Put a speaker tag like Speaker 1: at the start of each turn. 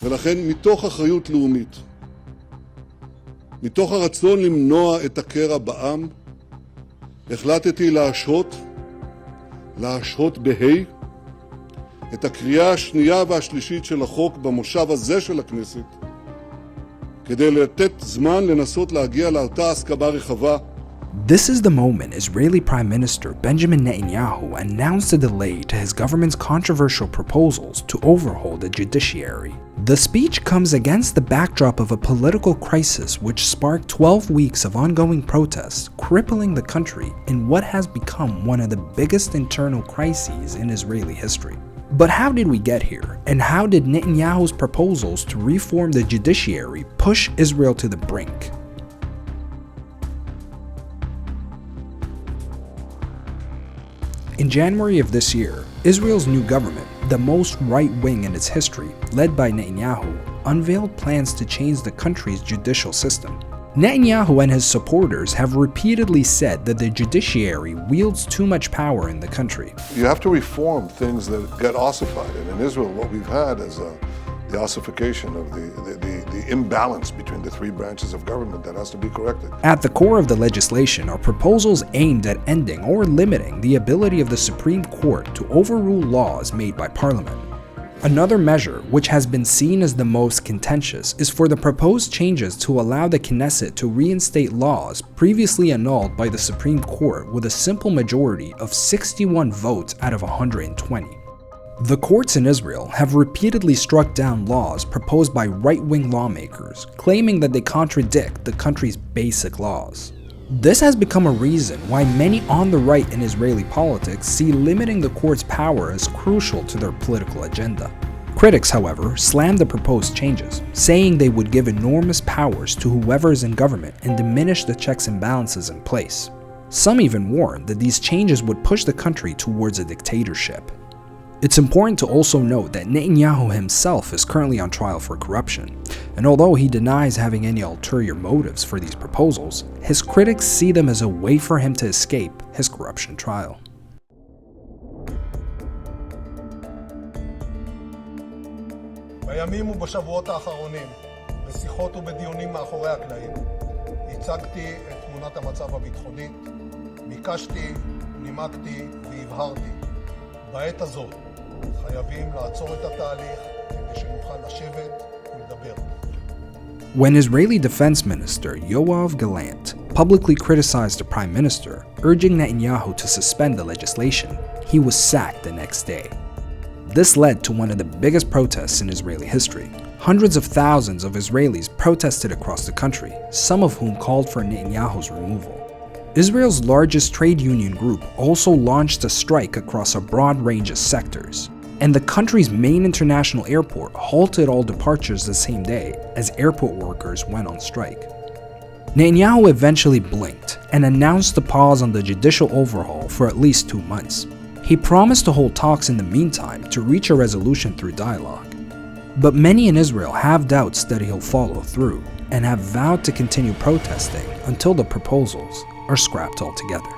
Speaker 1: ולכן מתוך אחריות לאומית, מתוך הרצון למנוע את הקרע בעם, החלטתי להשהות בהי את הקריאה השנייה והשלישית של החוק במושב הזה של הכנסת, כדי לתת זמן לנסות להגיע לאותה הסכמה רחבה.
Speaker 2: This is the moment Israeli Prime Minister Benjamin Netanyahu announced a delay to his government's controversial proposals to overhaul the judiciary. The speech comes against the backdrop of a political crisis which sparked 12 weeks of ongoing protests, crippling the country in what has become one of the biggest internal crises in Israeli history. But how did we get here? And how did Netanyahu's proposals to reform the judiciary push Israel to the brink? In January of this year, Israel's new government, the most right-wing in its history, led by Netanyahu, unveiled plans to change the country's judicial system. Netanyahu and his supporters have repeatedly said that the judiciary wields too much power in the country.
Speaker 3: You have to reform things that get ossified. And in Israel, what we've had is the ossification of the imbalance between the three branches of government that has to be corrected.
Speaker 2: At the core of the legislation are proposals aimed at ending or limiting the ability of the Supreme Court to overrule laws made by Parliament. Another measure, which has been seen as the most contentious, is for the proposed changes to allow the Knesset to reinstate laws previously annulled by the Supreme Court with a simple majority of 61 votes out of 120. The courts in Israel have repeatedly struck down laws proposed by right-wing lawmakers, claiming that they contradict the country's basic laws. This has become a reason why many on the right in Israeli politics see limiting the court's power as crucial to their political agenda. Critics, however, slam the proposed changes, saying they would give enormous powers to whoever is in government and diminish the checks and balances in place. Some even warn that these changes would push the country towards a dictatorship. It's important to also note that Netanyahu himself is currently on trial for corruption, and although he denies having any ulterior motives for these proposals, his critics see them as a way for him to escape his corruption trial.
Speaker 4: בימים ובשבועות האחרונים, בשיחות ובדיונים מאחורי הקלעים, הצגתי את תמונת המצב הביטחונית, ביקשתי, נימקתי והבהרתי. בעת הזאת חייבים לעצור את התהליך כדי שנוכל לשבת ולדבר.
Speaker 2: When Israeli Defense Minister Yoav Gallant publicly criticized the Prime Minister, urging Netanyahu to suspend the legislation, he was sacked the next day. This led to one of the biggest protests in Israeli history. Hundreds of thousands of Israelis protested across the country, some of whom called for Netanyahu's removal. Israel's largest trade union group also launched a strike across a broad range of sectors, and the country's main international airport halted all departures the same day as airport workers went on strike. Netanyahu eventually blinked and announced the pause on the judicial overhaul for at least 2 months. He promised to hold talks in the meantime to reach a resolution through dialogue. But many in Israel have doubts that he'll follow through and have vowed to continue protesting until the proposals are scrapped altogether.